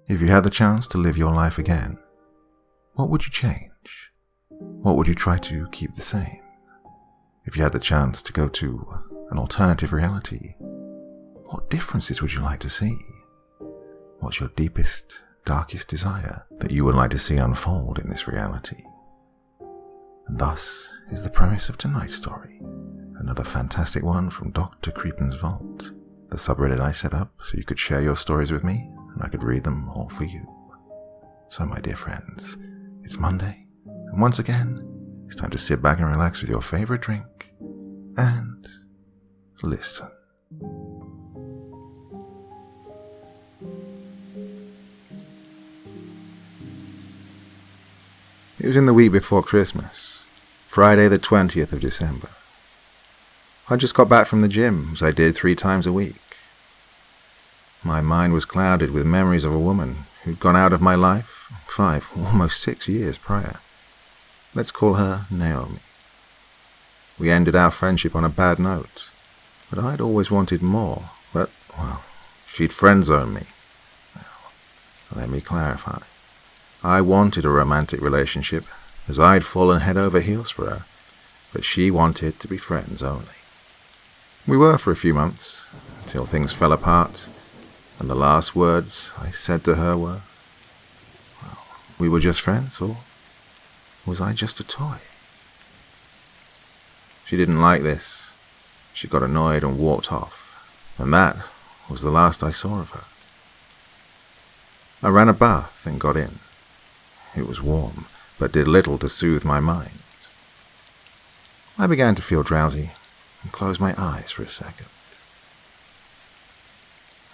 If you had the chance to live your life again, what would you change? What would you try to keep the same? If you had the chance to go to an alternative reality, what differences would you like to see? What's your deepest, darkest desire that you would like to see unfold in this reality? And thus is the premise of tonight's story, another fantastic one from Dr. Creepen's Vault, the subreddit I set up so you could share your stories with me and I could read them all for you. So my dear friends, it's Monday, and once again, it's time to sit back and relax with your favorite drink and listen. It was in the week before Christmas, Friday the 20th of December. I just got back from the gym, as I did 3 times a week. My mind was clouded with memories of a woman who'd gone out of my life 5, almost 6 years prior. Let's call her Naomi. We ended our friendship on a bad note, but I'd always wanted more, but, well, she'd friend-zoned me. Well, let me clarify. I wanted a romantic relationship, as I'd fallen head over heels for her, but she wanted to be friends only. We were for a few months, until things fell apart, and the last words I said to her were, well, we were just friends, or was I just a toy? She didn't like this. She got annoyed and walked off, and that was the last I saw of her. I ran a bath and got in. It was warm, but did little to soothe my mind. I began to feel drowsy and closed my eyes for a second.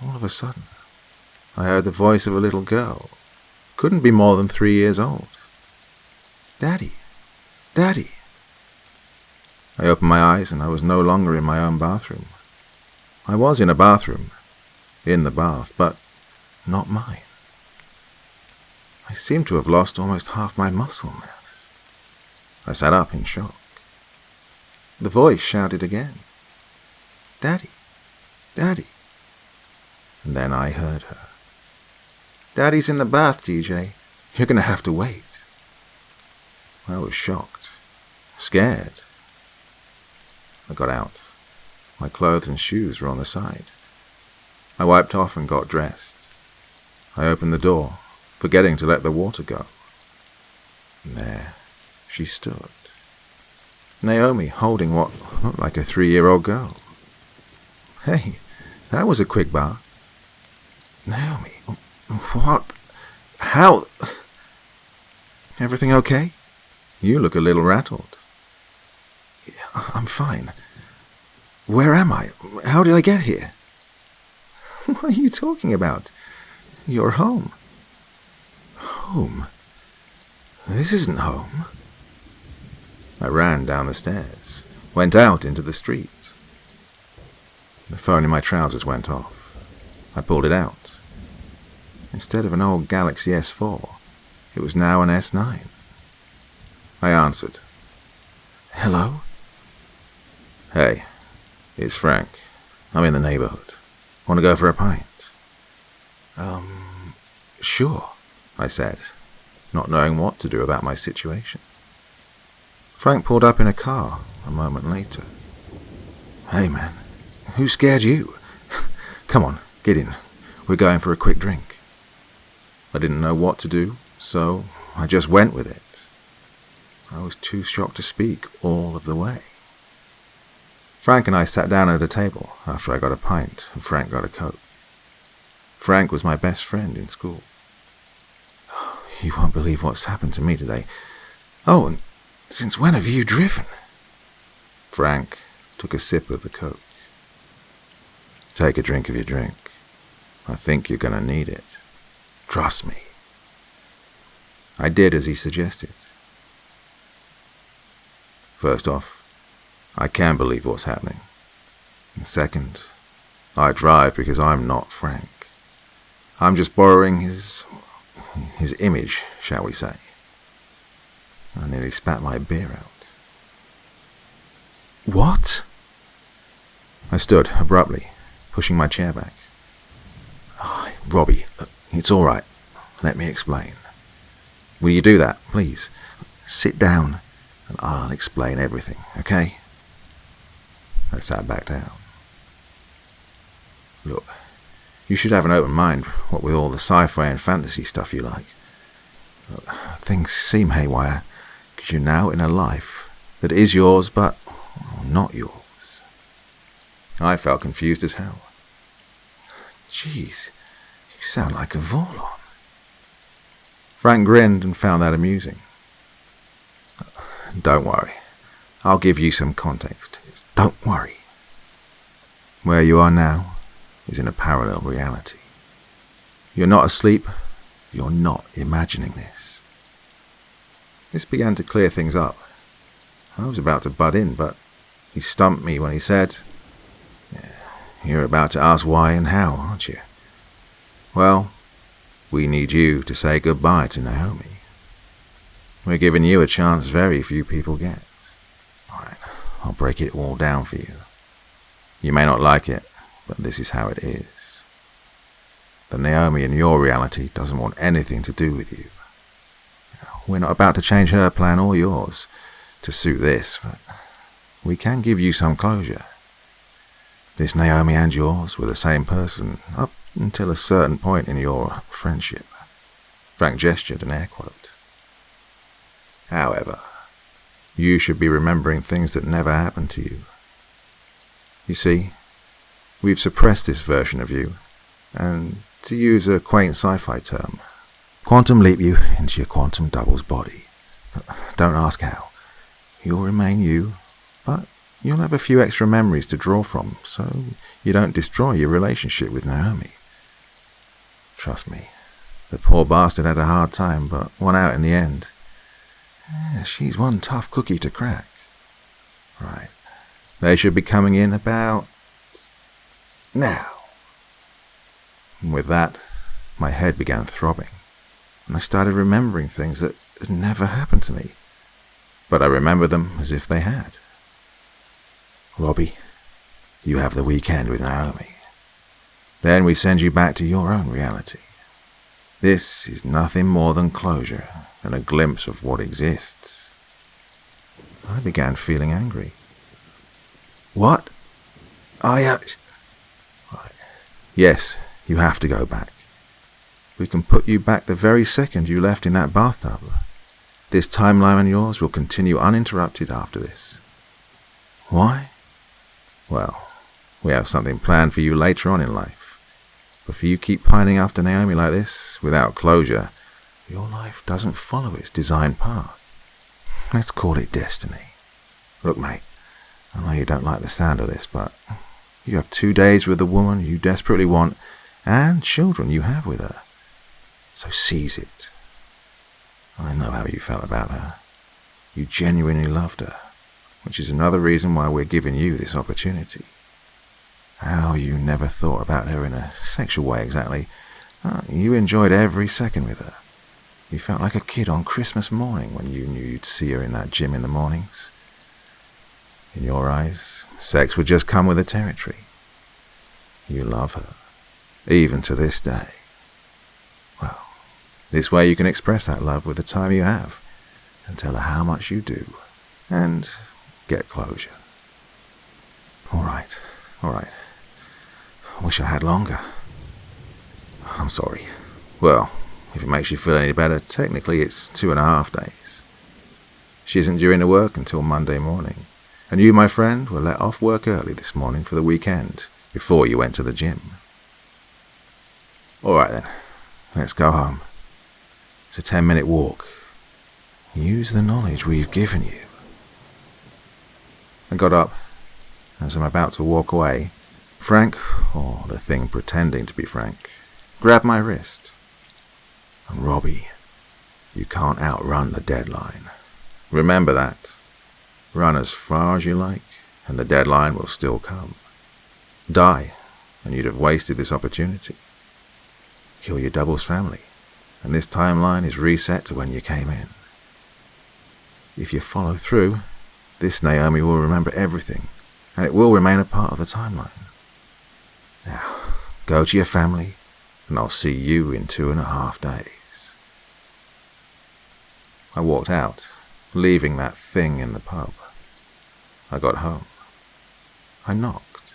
All of a sudden, I heard the voice of a little girl. Couldn't be more than 3 years old. Daddy! Daddy! I opened my eyes and I was no longer in my own bathroom. I was in a bathroom, in the bath, but not mine. I seemed to have lost almost half my muscle mass. I sat up in shock. The voice shouted again, Daddy! Daddy! And then I heard her. Daddy's in the bath, DJ. You're going to have to wait. I was shocked, scared. I got out. My clothes and shoes were on the side. I wiped off and got dressed. I opened the door, forgetting to let the water go. And there she stood. Naomi holding what looked like a 3-year-old girl. Hey, that was a quick bath. Naomi, what? How? Everything okay? You look a little rattled. I'm fine. Where am I? How did I get here? What are you talking about? You're home. Home? This isn't home. I ran down the stairs, went out into the street. The phone in my trousers went off. I pulled it out. Instead of an old Galaxy S4, it was now an S9. I answered. Hello? Hey, it's Frank. I'm in the neighborhood. Want to go for a pint? Sure, I said, not knowing what to do about my situation. Frank pulled up in a car a moment later. Hey man, who scared you? Come on, get in. We're going for a quick drink. I didn't know what to do, so I just went with it. I was too shocked to speak all of the way. Frank and I sat down at a table after I got a pint and Frank got a Coke. Frank was my best friend in school. You won't believe what's happened to me today. Oh, and since when have you driven? Frank took a sip of the Coke. Take a drink of your drink. I think you're going to need it. Trust me. I did as he suggested. First off, I can't believe what's happening. And second, I drive because I'm not Frank. I'm just borrowing his image, shall we say. I nearly spat my beer out. What? I stood abruptly, pushing my chair back. Oh, Robbie, it's all right. let me explain. Will you do that, please? Sit down and I'll explain everything, okay? I sat back down. Look, you should have an open mind, what with all the sci-fi and fantasy stuff you like. Look, things seem haywire, because you're now in a life that is yours, but not yours. I felt confused as hell. Jeez, you sound like a Vorlon. Frank grinned and found that amusing. Don't worry, I'll give you some context. Don't worry. Where you are now is in a parallel reality. You're not asleep, you're not imagining this. This began to clear things up. I was about to butt in, but he stumped me when he said, "You're about to ask why and how, aren't you? Well, we need you to say goodbye to Naomi. We're giving you a chance very few people get. Alright, I'll break it all down for you. You may not like it, but this is how it is. The Naomi in your reality doesn't want anything to do with you. We're not about to change her plan or yours to suit this, but we can give you some closure. This Naomi and yours were the same person up until a certain point in your friendship." Frank gestured an air quote. "However, you should be remembering things that never happened to you. You see, we've suppressed this version of you, and to use a quaint sci-fi term, quantum leap you into your quantum double's body. Don't ask how. You'll remain you, but you'll have a few extra memories to draw from, so you don't destroy your relationship with Naomi. Trust me, the poor bastard had a hard time, but won out in the end. She's one tough cookie to crack. Right, they should be coming in about now." And with that, my head began throbbing, and I started remembering things that had never happened to me, but I remembered them as if they had. "Robbie, you have the weekend with Naomi. Then we send you back to your own reality. This is nothing more than closure and a glimpse of what exists." I began feeling angry. "What? Yes, you have to go back. We can put you back the very second you left in that bathtub. This timeline of yours will continue uninterrupted after this." "Why?" "Well, we have something planned for you later on in life. But if you keep pining after Naomi like this, without closure, your life doesn't follow its designed path. Let's call it destiny. Look, mate, I know you don't like the sound of this, but you have 2 days with the woman you desperately want and children you have with her. So seize it. I know how you felt about her. You genuinely loved her, which is another reason why we're giving you this opportunity. How you never thought about her in a sexual way exactly. You enjoyed every second with her. You felt like a kid on Christmas morning when you knew you'd see her in that gym in the mornings. In your eyes, sex would just come with the territory. You love her, even to this day. Well, this way you can express that love with the time you have, and tell her how much you do, and get closure. All right. I wish I had longer. I'm sorry. Well, if it makes you feel any better, technically it's 2.5 days. She isn't due into work until Monday morning, and you, my friend, were let off work early this morning for the weekend, before you went to the gym. All right then, let's go home. It's a 10-minute walk. Use the knowledge we've given you. I got up. As I'm about to walk away, Frank, or the thing pretending to be Frank, grabbed my wrist. And Robbie, you can't outrun the deadline. Remember that. Run as far as you like, and the deadline will still come. Die, and you'd have wasted this opportunity. Kill your double's family, and this timeline is reset to when you came in. If you follow through, this Naomi will remember everything, and it will remain a part of the timeline. Now, go to your family, and I'll see you in 2.5 days. I walked out, leaving that thing in the pub. I got home. I knocked.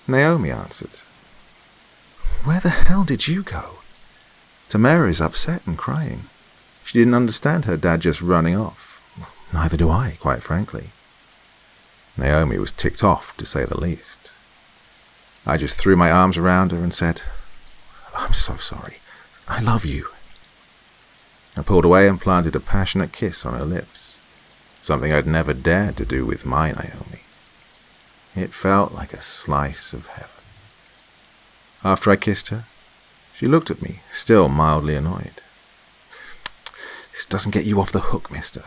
Naomi answered. "Where the hell did you go?" Tamara is upset and crying. She didn't understand her dad just running off. Neither do I, quite frankly. Naomi was ticked off, to say the least. I just threw my arms around her and said, "I'm so sorry. I love you." I pulled away and planted a passionate kiss on her lips, something I'd never dared to do with my Naomi. It felt like a slice of heaven. After I kissed her, she looked at me, still mildly annoyed. "This doesn't get you off the hook, mister."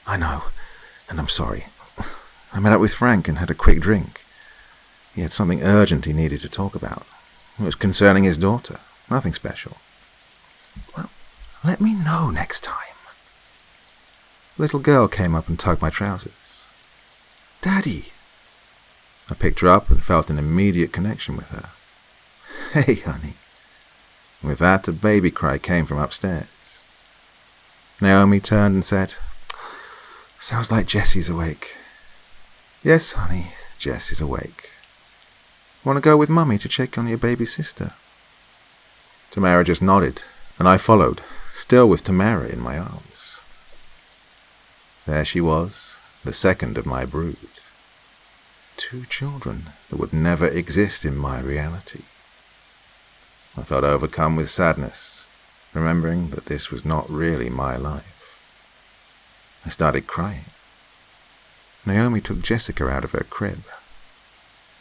"I know, and I'm sorry. I met up with Frank and had a quick drink. He had something urgent he needed to talk about. It was concerning his daughter. Nothing special." "Well, let me know next time." The little girl came up and tugged my trousers. "Daddy." I picked her up and felt an immediate connection with her. "Hey, honey." With that, a baby cry came from upstairs. Naomi turned and said, "Sounds like Jessie's awake." "Yes, honey, Jess is awake. Want to go with Mummy to check on your baby sister?" Tamara just nodded, and I followed, still with Tamara in my arms. There she was, the second of my brood. 2 children that would never exist in my reality. I felt overcome with sadness, remembering that this was not really my life. I started crying. Naomi took Jessica out of her crib.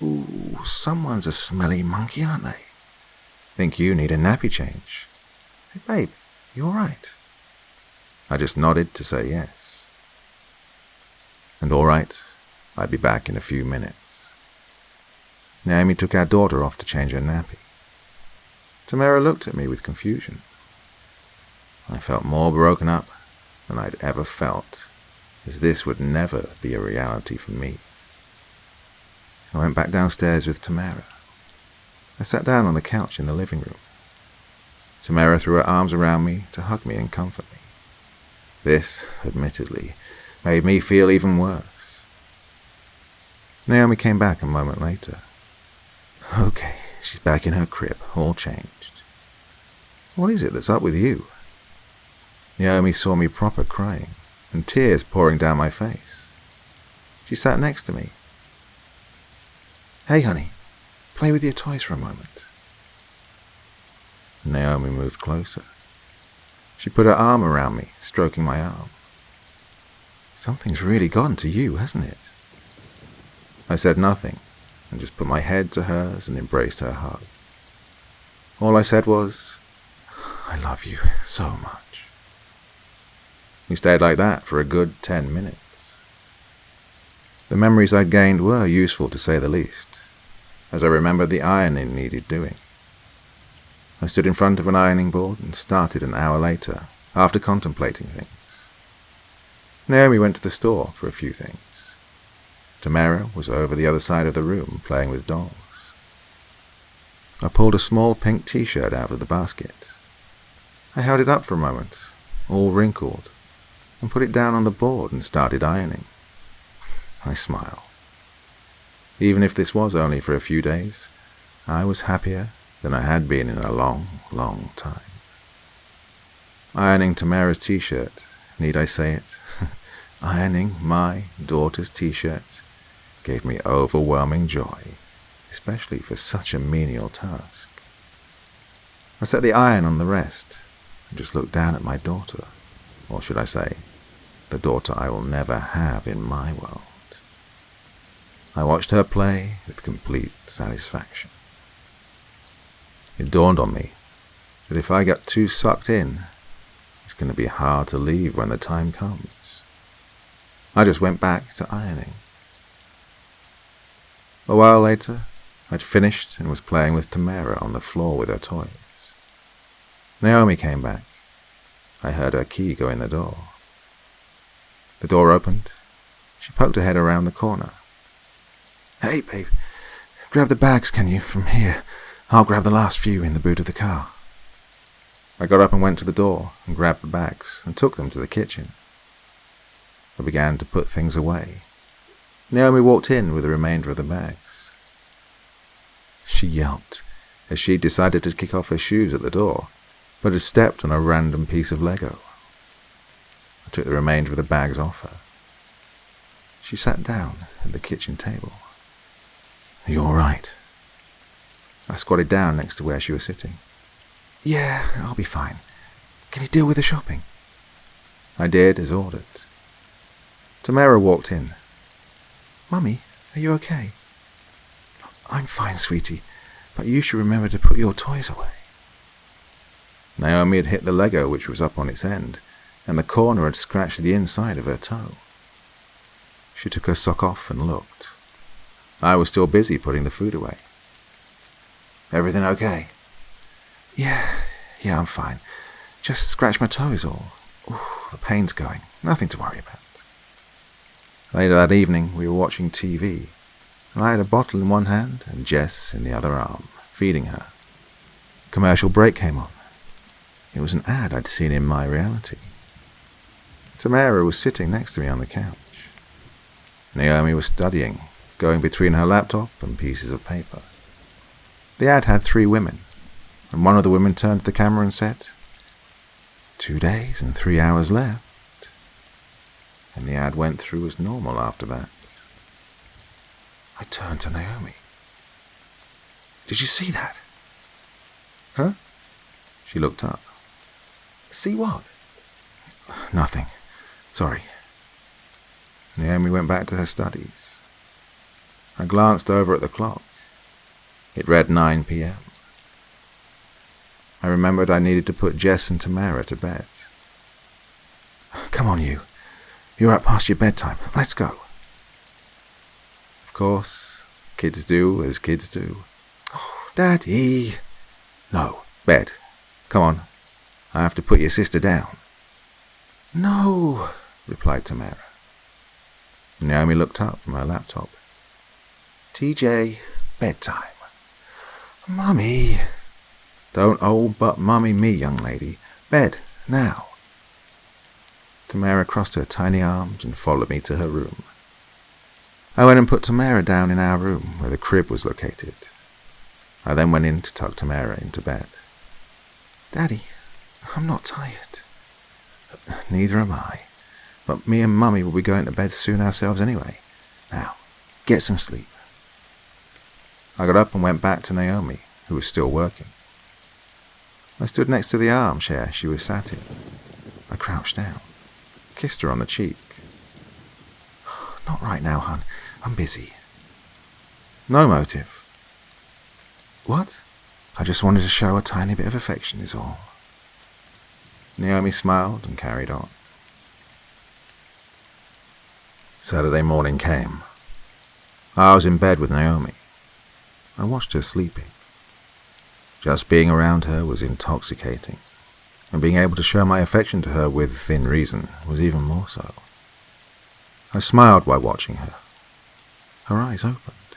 "Ooh, someone's a smelly monkey, aren't they? Think you need a nappy change. Hey, babe, you all right?" I just nodded to say yes. And all right, I'd be back in a few minutes. Naomi took our daughter off to change her nappy. Tamara looked at me with confusion. I felt more broken up than I'd ever felt, as this would never be a reality for me. I went back downstairs with Tamara. I sat down on the couch in the living room. Tamara threw her arms around me to hug me and comfort me. This, admittedly, made me feel even worse. Naomi came back a moment later. "Okay, she's back in her crib, all changed. What is it that's up with you?" Naomi saw me proper crying, and tears pouring down my face. She sat next to me. "Hey, honey, play with your toys for a moment." Naomi moved closer. She put her arm around me, stroking my arm. "Something's really gotten to you, hasn't it?" I said nothing, and just put my head to hers and embraced her hug. All I said was, "I love you so much." We stayed like that for a good 10 minutes. The memories I'd gained were useful to say the least, as I remembered the ironing needed doing. I stood in front of an ironing board and started an hour later, after contemplating things. Naomi went to the store for a few things. Tamara was over the other side of the room playing with dolls. I pulled a small pink t-shirt out of the basket. I held it up for a moment, all wrinkled, and put it down on the board and started ironing. I smiled. Even if this was only for a few days, I was happier than I had been in a long, long time. Ironing Tamara's t-shirt, need I say it? Ironing my daughter's t-shirt gave me overwhelming joy, especially for such a menial task. I set the iron on the rest and just looked down at my daughter, or should I say, the daughter I will never have in my world. I watched her play with complete satisfaction. It dawned on me that if I get too sucked in, it's going to be hard to leave when the time comes. I just went back to ironing. A while later, I'd finished and was playing with Tamara on the floor with her toys. Naomi came back. I heard her key go in the door. The door opened. She poked her head around the corner. "Hey, babe, grab the bags, can you, from here? I'll grab the last few in the boot of the car." I got up and went to the door and grabbed the bags and took them to the kitchen. I began to put things away. Naomi walked in with the remainder of the bags. She yelped as she decided to kick off her shoes at the door, but had stepped on a random piece of Lego. I took the remainder of the bags off her. She sat down at the kitchen table. "Are you all right?" I squatted down next to where she was sitting. "Yeah, I'll be fine. Can you deal with the shopping?" I did as ordered. Tamara walked in. "Mummy, are you okay?" "I'm fine, sweetie, but you should remember to put your toys away." Naomi had hit the Lego which was up on its end, and the corner had scratched the inside of her toe. She took her sock off and looked. I was still busy putting the food away. "Everything okay?" Yeah, I'm fine. Just scratched my toe is all. Ooh, the pain's going. Nothing to worry about." Later that evening, we were watching TV, and I had a bottle in one hand and Jess in the other arm, feeding her. Commercial break came on. It was an ad I'd seen in My Reality. Tamara was sitting next to me on the couch. Naomi was studying, going between her laptop and pieces of paper. The ad had 3 women, and one of the women turned to the camera and said, 2 days and 3 hours left. And the ad went through as normal after that. I turned to Naomi. "Did you see that?" "Huh?" She looked up. "See what?" "Nothing. Sorry." Naomi went back to her studies. I glanced over at the clock. It read 9 p.m. I remembered I needed to put Jess and Tamara to bed. "Come on, you. You're up past your bedtime. Let's go." Of course, kids do as kids do. "Oh, Daddy." "No, bed. Come on. I have to put your sister down." "No," replied Tamara. Naomi looked up from her laptop. "TJ, bedtime." "Mummy." "Don't old but mummy me, young lady. Bed, now." Tamara crossed her tiny arms and followed me to her room. I went and put Tamara down in our room where the crib was located. I then went in to tuck Tamara into bed. "Daddy, I'm not tired." "Neither am I. But me and Mummy will be going to bed soon ourselves anyway. Now, get some sleep." I got up and went back to Naomi, who was still working. I stood next to the armchair she was sat in. I crouched down, kissed her on the cheek. "Not right now, hon. I'm busy." "No motive." "What?" "I just wanted to show a tiny bit of affection is all." Naomi smiled and carried on. Saturday morning came. I was in bed with Naomi. I watched her sleeping. Just being around her was intoxicating, and being able to show my affection to her within reason was even more so. I smiled while watching her. Her eyes opened.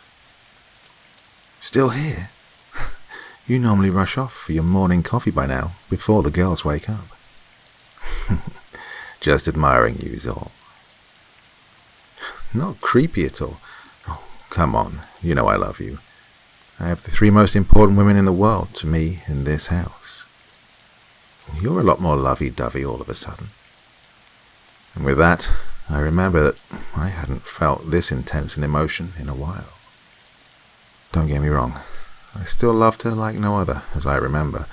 "Still here? You normally rush off for your morning coffee by now, before the girls wake up." "Just admiring you is all." "Not creepy at all. Oh, come on, you know I love you. I have the 3 most important women in the world to me in this house. You're a lot more lovey-dovey all of a sudden." And with that, I remember that I hadn't felt this intense an emotion in a while. Don't get me wrong, I still loved her like no other, as I remember,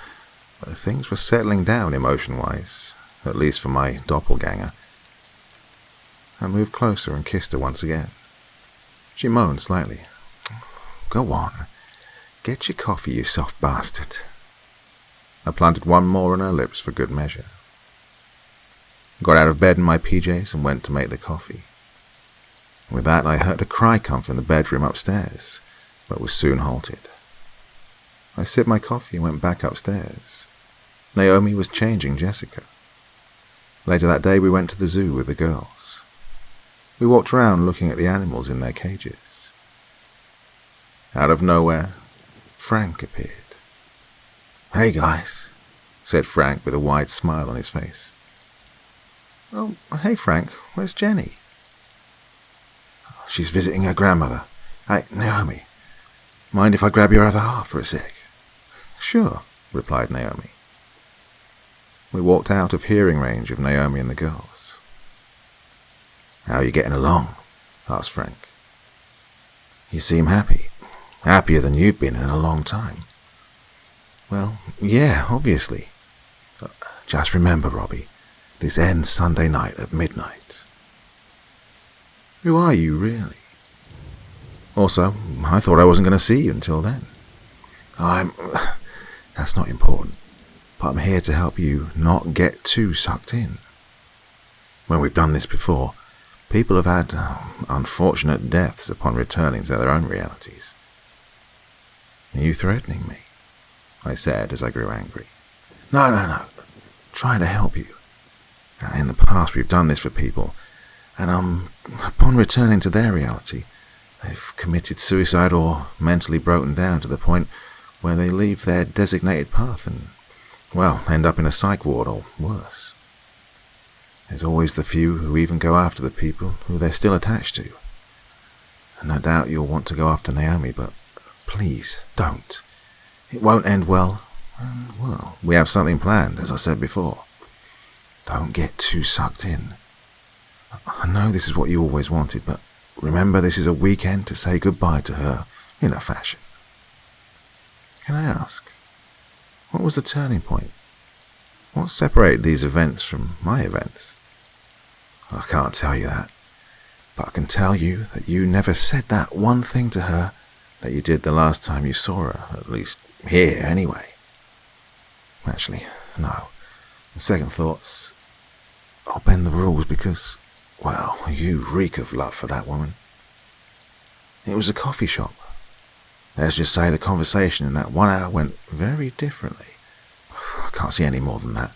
but things were settling down emotion-wise, at least for my doppelganger. I moved closer and kissed her once again. She moaned slightly. "Go on. Get your coffee, you soft bastard." I planted one more on her lips for good measure. Got out of bed in my PJs and went to make the coffee. With that, I heard a cry come from the bedroom upstairs, but was soon halted. I sipped my coffee and went back upstairs. Naomi was changing Jessica. Later that day, we went to the zoo with the girls. We walked around looking at the animals in their cages. Out of nowhere, Frank appeared. "Hey guys, said Frank with a wide smile on his face. Oh, hey Frank, where's Jenny? She's visiting her grandmother. Hey, Naomi, mind if I grab your other half for a sec? Sure, replied Naomi. We walked out of hearing range of Naomi and the girls. How are you getting along? Asked Frank. You seem happy. Happier than you've been in a long time. Well, yeah, obviously. Just remember, Robbie, this ends Sunday night at midnight. Who are you, really? Also, I thought I wasn't going to see you until then. That's not important, but I'm here to help you not get too sucked in. When we've done this before, people have had unfortunate deaths upon returning to their own realities. Are you threatening me? I said as I grew angry. No. Trying to help you. In the past we've done this for people, and upon returning to their reality, they've committed suicide or mentally broken down to the point where they leave their designated path and, well, end up in a psych ward or worse. There's always the few who even go after the people who they're still attached to. And no doubt you'll want to go after Naomi, but please don't. It won't end well. And, well, we have something planned, as I said before. Don't get too sucked in. I know this is what you always wanted, but remember this is a weekend to say goodbye to her in a fashion. Can I ask, what was the turning point? What separated these events from my events? I can't tell you that, but I can tell you that you never said that one thing to her that you did the last time you saw her, at least here anyway. Actually, no. On second thoughts, I'll bend the rules because, well, you reek of love for that woman. It was a coffee shop. Let's just say the conversation in that 1 hour went very differently. I can't see any more than that.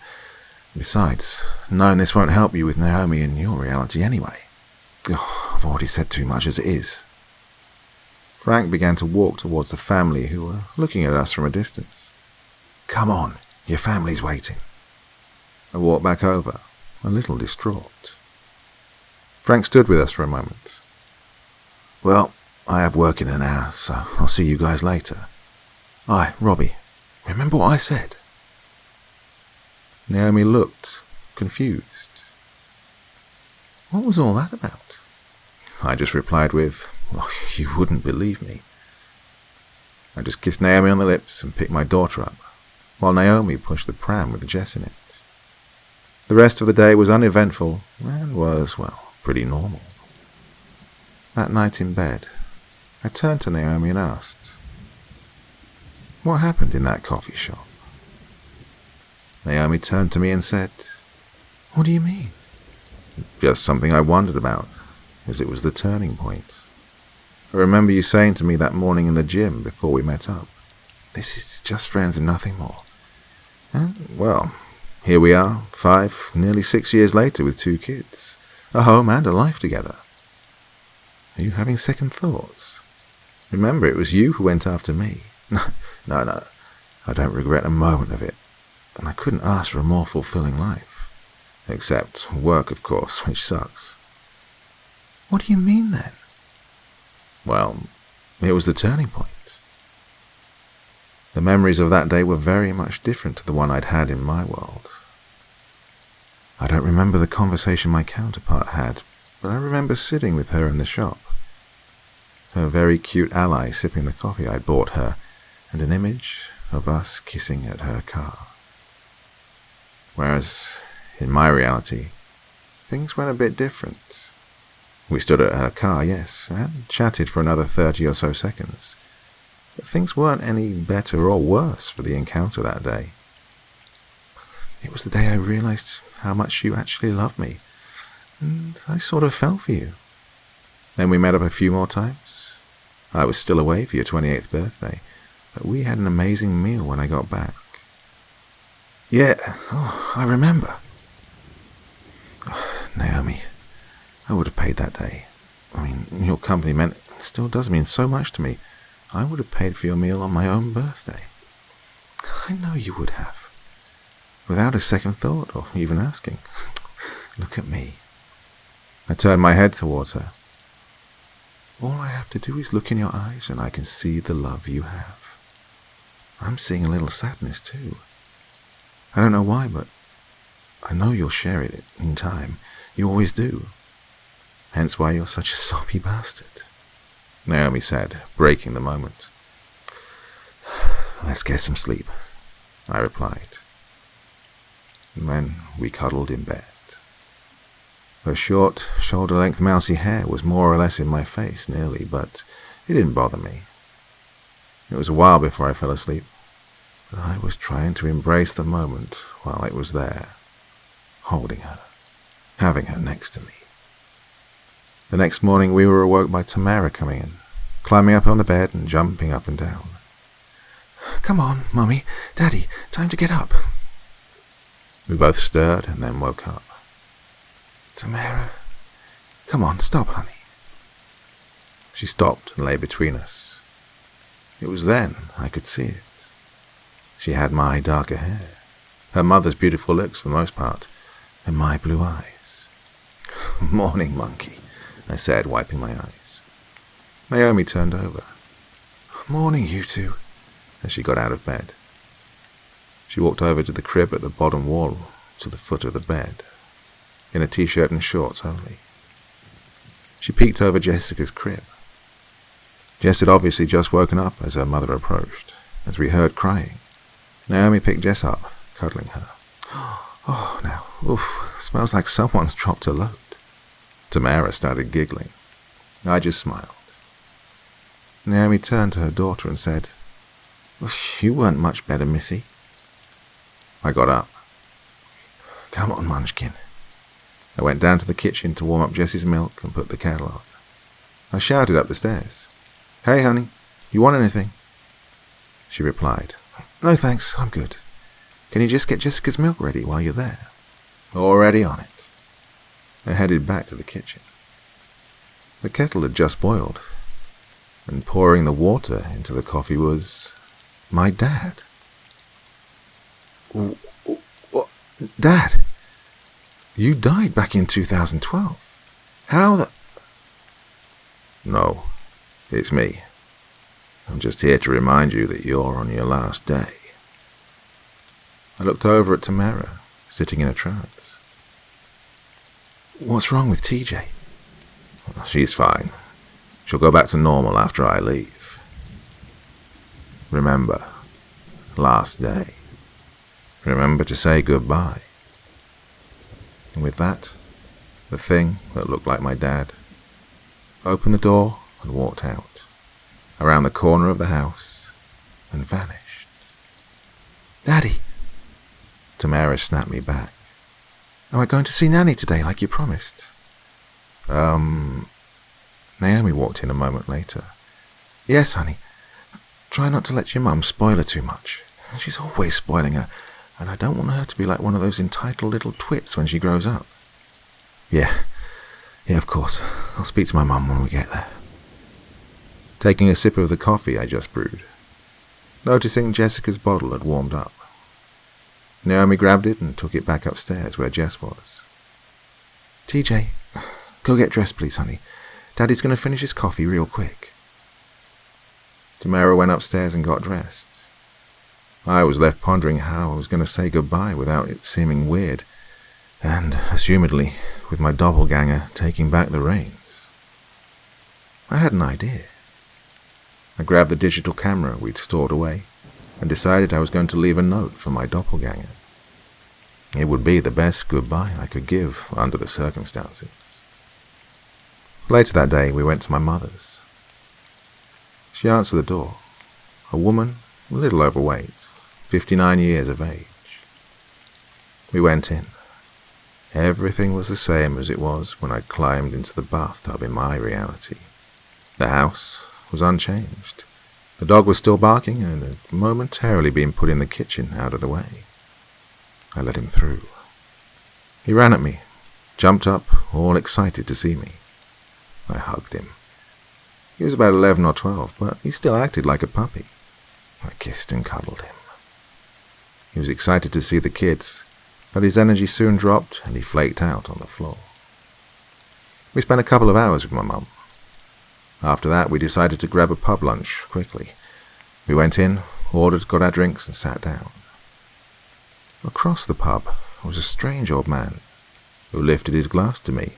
Besides, knowing this won't help you with Naomi in your reality anyway. I've already said too much as it is. Frank began to walk towards the family who were looking at us from a distance. Come on, your family's waiting. I walked back over, a little distraught. Frank stood with us for a moment. Well, I have work in an hour, so I'll see you guys later. Aye, Robbie, remember what I said? Naomi looked confused. What was all that about? I just replied with, oh, you wouldn't believe me. I just kissed Naomi on the lips and picked my daughter up, while Naomi pushed the pram with Jess in it. The rest of the day was uneventful and was, well, pretty normal. That night in bed, I turned to Naomi and asked, what happened in that coffee shop? Naomi turned to me and said, what do you mean? Just something I wondered about, as it was the turning point. I remember you saying to me that morning in the gym before we met up, this is just friends and nothing more. And, well, here we are, 5, nearly 6 years later with 2 kids, a home and a life together. Are you having second thoughts? Remember, it was you who went after me. No, I don't regret a moment of it, and I couldn't ask for a more fulfilling life. Except work, of course, which sucks. What do you mean, then? Well, it was the turning point. The memories of that day were very much different to the one I'd had in my world. I don't remember the conversation my counterpart had, but I remember sitting with her in the shop. Her very cute ally sipping the coffee I'd bought her, and an image of us kissing at her car. Whereas, in my reality, things went a bit different. We stood at her car, yes, and chatted for another 30 or so seconds. But things weren't any better or worse for the encounter that day. It was the day I realized how much you actually loved me, and I sort of fell for you. Then we met up a few more times. I was still away for your 28th birthday, but we had an amazing meal when I got back. Yeah, I remember. Naomi, I would have paid that day. I mean, your company still does mean so much to me. I would have paid for your meal on my own birthday. I know you would have. without a second thought or even asking. Look at me. I turned my head towards her. All I have to do is look in your eyes and I can see the love you have. I'm seeing a little sadness too. I don't know why, but I know you'll share it in time. You always do. Hence why you're such a soppy bastard, Naomi said, breaking the moment. Let's get some sleep, I replied. And then we cuddled in bed. Her short, shoulder-length mousy hair was more or less in my face, nearly, but it didn't bother me. It was a while before I fell asleep, but I was trying to embrace the moment while it was there, holding her, having her next to me. The next morning we were awoke by Tamara coming in, climbing up on the bed and jumping up and down. Come on, Mummy, Daddy, time to get up. We both stirred and then woke up. Tamara, come on, stop, honey. She stopped and lay between us. It was then I could see it. She had my darker hair, her mother's beautiful looks for the most part, and my blue eyes. Morning, monkey, I said, wiping my eyes. Naomi turned over. Morning, you two, as she got out of bed. She walked over to the crib at the bottom wall, to the foot of the bed, in a t-shirt and shorts only. She peeked over Jessica's crib. Jess had obviously just woken up as her mother approached, as we heard crying. Naomi picked Jess up, cuddling her. Oh, now, oof, smells like someone's dropped a load. Tamara started giggling. I just smiled. Naomi turned to her daughter and said, You weren't much better, Missy. I got up. Come on, Munchkin. I went down to the kitchen to warm up Jessie's milk and put the kettle on. I shouted up the stairs. Hey, honey, you want anything? She replied, No thanks, I'm good. Can you just get Jessica's milk ready while you're there? Already on it. I headed back to the kitchen. The kettle had just boiled, and pouring the water into the coffee was my dad. What? Dad? You died back in 2012. How the... No, it's me. I'm just here to remind you that you're on your last day. I looked over at Tamara, sitting in a trance. What's wrong with TJ? She's fine. She'll go back to normal after I leave. Remember, last day. Remember to say goodbye. And with that, the thing that looked like my dad opened the door and walked out, around the corner of the house, and vanished. Daddy! Tamara snapped me back. Am I going to see Nanny today like you promised? Naomi walked in a moment later. Yes, honey. Try not to let your mum spoil her too much. She's always spoiling her, and I don't want her to be like one of those entitled little twits when she grows up. Yeah, of course. I'll speak to my mum when we get there. Taking a sip of the coffee I just brewed, noticing Jessica's bottle had warmed up. Naomi grabbed it and took it back upstairs where Jess was. TJ, go get dressed please, honey. Daddy's going to finish his coffee real quick. Tamara went upstairs and got dressed. I was left pondering how I was going to say goodbye without it seeming weird, and, assumedly, with my doppelganger taking back the reins. I had an idea. I grabbed the digital camera we'd stored away and decided I was going to leave a note for my doppelganger. It would be the best goodbye I could give under the circumstances. Later that day, we went to my mother's. She answered the door. A woman, a little overweight, 59 years of age. We went in. Everything was the same as it was when I'd climbed into the bathtub in my reality. The house was unchanged. The dog was still barking and had momentarily been put in the kitchen out of the way. I let him through. He ran at me, jumped up, all excited to see me. I hugged him. He was about 11 or 12, but he still acted like a puppy. I kissed and cuddled him. He was excited to see the kids, but his energy soon dropped and he flaked out on the floor. We spent a couple of hours with my mum. After that, we decided to grab a pub lunch quickly. We went in, ordered, got our drinks, and sat down. Across the pub was a strange old man who lifted his glass to me,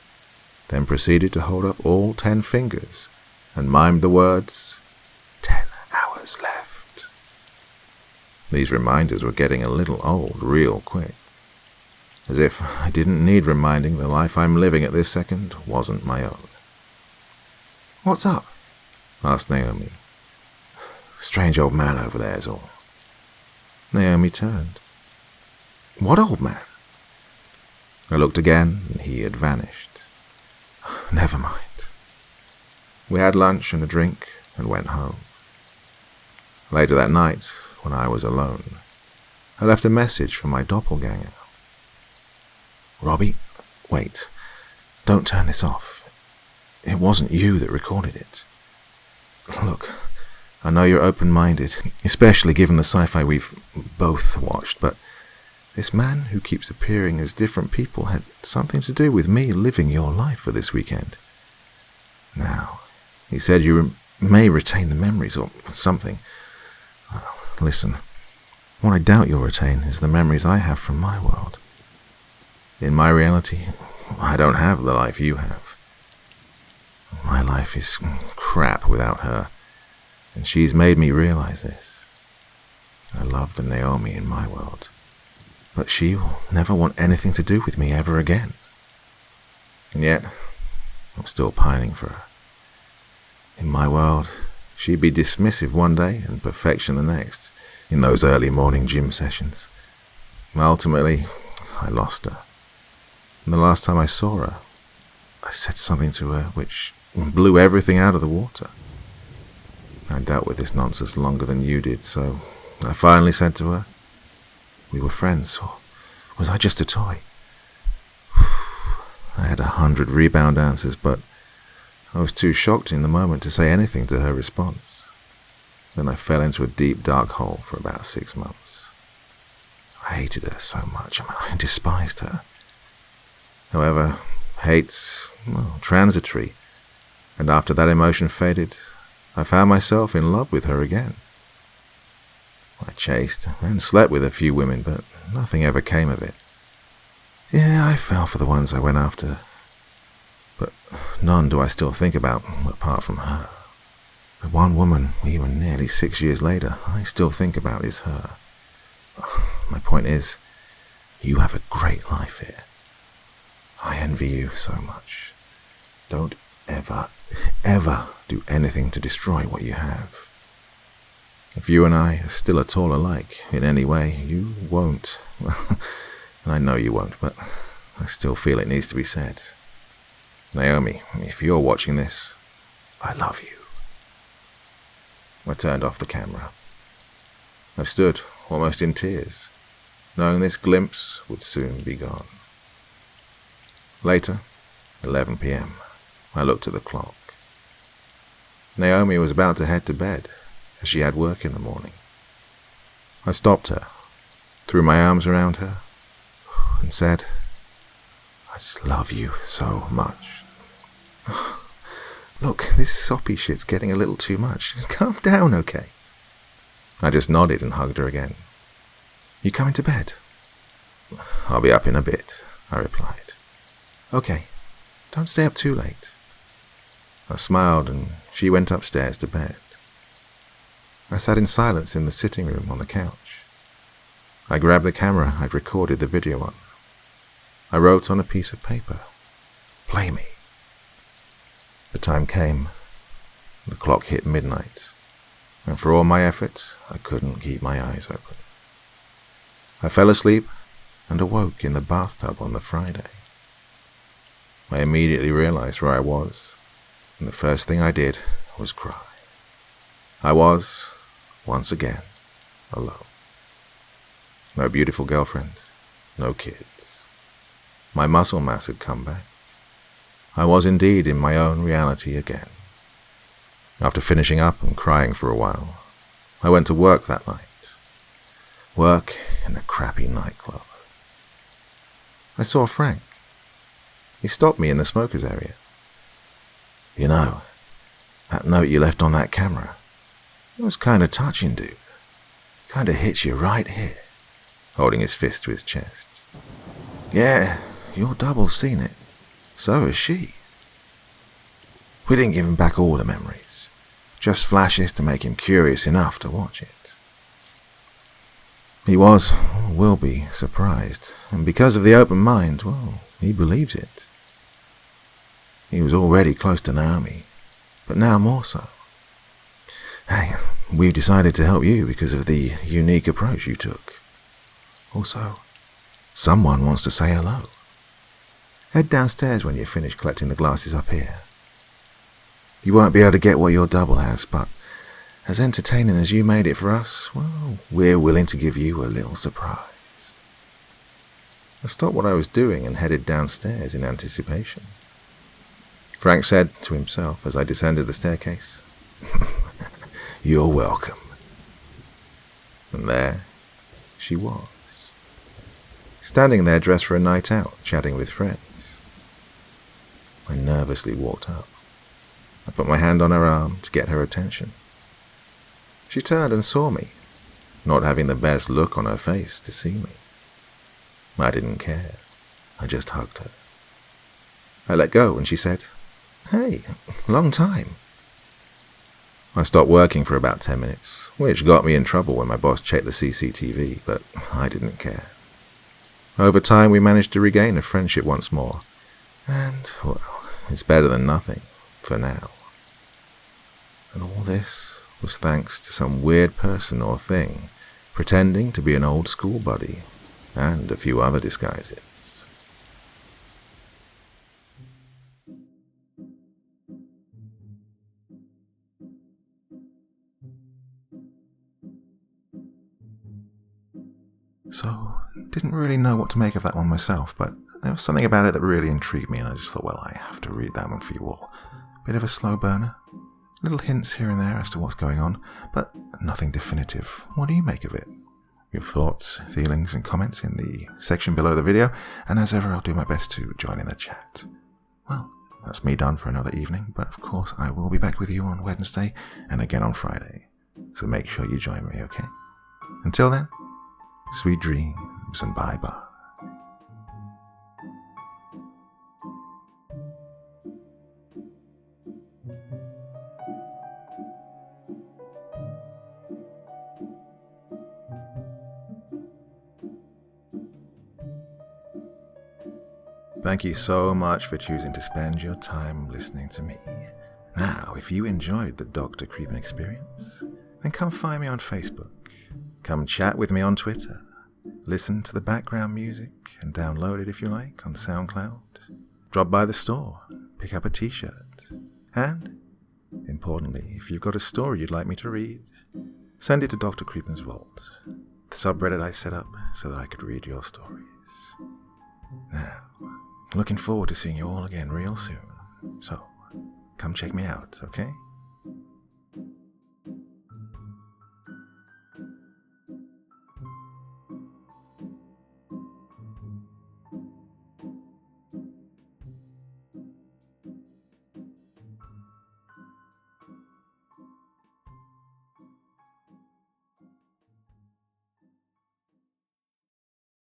then proceeded to hold up all 10 fingers and mimed the words, 10 hours left. These reminders were getting a little old real quick. As if I didn't need reminding the life I'm living at this second wasn't my own. "What's up?" asked Naomi. "Strange old man over there is all." Naomi turned. "What old man?" I looked again, and he had vanished. Never mind. We had lunch and a drink and went home. Later that night, when I was alone, I left a message for my doppelganger. "Robbie, wait. Don't turn this off. It wasn't you that recorded it. Look, I know you're open-minded, especially given the sci-fi we've both watched, but this man who keeps appearing as different people had something to do with me living your life for this weekend. Now, he said you may retain the memories or something. Listen, what I doubt you'll retain is the memories I have from my world. In my reality, I don't have the life you have. My life is crap without her, and she's made me realize this. I love the Naomi in my world, but she will never want anything to do with me ever again. And yet, I'm still pining for her. In my world, she'd be dismissive one day and perfection the next, in those early morning gym sessions. Ultimately, I lost her. And the last time I saw her, I said something to her which blew everything out of the water. I dealt with this nonsense longer than you did, so I finally said to her, we were friends, or was I just a toy? I had 100 rebound answers, but I was too shocked in the moment to say anything to her response. Then I fell into a deep, dark hole for about 6 months. I hated her so much. I despised her. However, hate's, transitory, and after that emotion faded, I found myself in love with her again. I chased and slept with a few women, but nothing ever came of it. Yeah, I fell for the ones I went after, but none do I still think about apart from her. The one woman, even nearly 6 years later, I still think about is her. My point is, you have a great life here. I envy you so much. Don't ever, ever do anything to destroy what you have. If you and I are still at all alike in any way, you won't. And I know you won't, but I still feel it needs to be said. Naomi, if you're watching this, I love you. I turned off the camera. I stood, almost in tears, knowing this glimpse would soon be gone. Later, 11 p.m., I looked at the clock. Naomi was about to head to bed, as she had work in the morning. I stopped her, threw my arms around her, and said, I just love you so much. Look, this soppy shit's getting a little too much. Calm down, okay? I just nodded and hugged her again. You coming to bed? I'll be up in a bit, I replied. Okay, don't stay up too late. I smiled and she went upstairs to bed. I sat in silence in the sitting room on the couch. I grabbed the camera I'd recorded the video on. I wrote on a piece of paper, "Play me." The time came. The clock hit midnight, and for all my effort, I couldn't keep my eyes open. I fell asleep and awoke in the bathtub on the Friday. I immediately realized where I was, and the first thing I did was cry. I was, once again, alone. No beautiful girlfriend, no kids. My muscle mass had come back. I was indeed in my own reality again. After finishing up and crying for a while, I went to work that night. Work in a crappy nightclub. I saw Frank. He stopped me in the smokers area. You know, that note you left on that camera, it was kind of touching, dude. Kind of hits you right here, holding his fist to his chest. Yeah, your double's seen it. So has she. We didn't give him back all the memories, just flashes to make him curious enough to watch it. He was, or will be, surprised, and because of the open mind, well, he believes it. He was already close to Naomi, but now more so. Hey, we've decided to help you because of the unique approach you took. Also, someone wants to say hello. Head downstairs when you've finished collecting the glasses up here. You won't be able to get what your double has, but as entertaining as you made it for us, well, we're willing to give you a little surprise. I stopped what I was doing and headed downstairs in anticipation. Frank said to himself as I descended the staircase, "You're welcome." And there she was, standing there dressed for a night out, chatting with friends. I nervously walked up. I put my hand on her arm to get her attention. She turned and saw me, not having the best look on her face to see me. I didn't care. I just hugged her. I let go and she said, "Hey, long time." I stopped working for about 10 minutes, which got me in trouble when my boss checked the CCTV, but I didn't care. Over time, we managed to regain a friendship once more, and, well, it's better than nothing, for now. And all this was thanks to some weird person or thing pretending to be an old school buddy, and a few other disguises. So, didn't really know what to make of that one myself, but there was something about it that really intrigued me, and I just thought, well, I have to read that one for you all. Bit of a slow burner. Little hints here and there as to what's going on, but nothing definitive. What do you make of it? Your thoughts, feelings, and comments in the section below the video, and as ever, I'll do my best to join in the chat. Well, that's me done for another evening, but of course, I will be back with you on Wednesday and again on Friday, so make sure you join me, okay? Until then, sweet dreams and bye-bye. Thank you so much for choosing to spend your time listening to me. Now, if you enjoyed the Dr. Creepen experience, then come find me on Facebook. Come chat with me on Twitter. Listen to the background music and download it if you like on SoundCloud. Drop by the store, pick up a t-shirt. And, importantly, if you've got a story you'd like me to read, send it to Dr. Creepen's Vault, the subreddit I set up so that I could read your stories. Now, looking forward to seeing you all again real soon. So, come check me out, okay?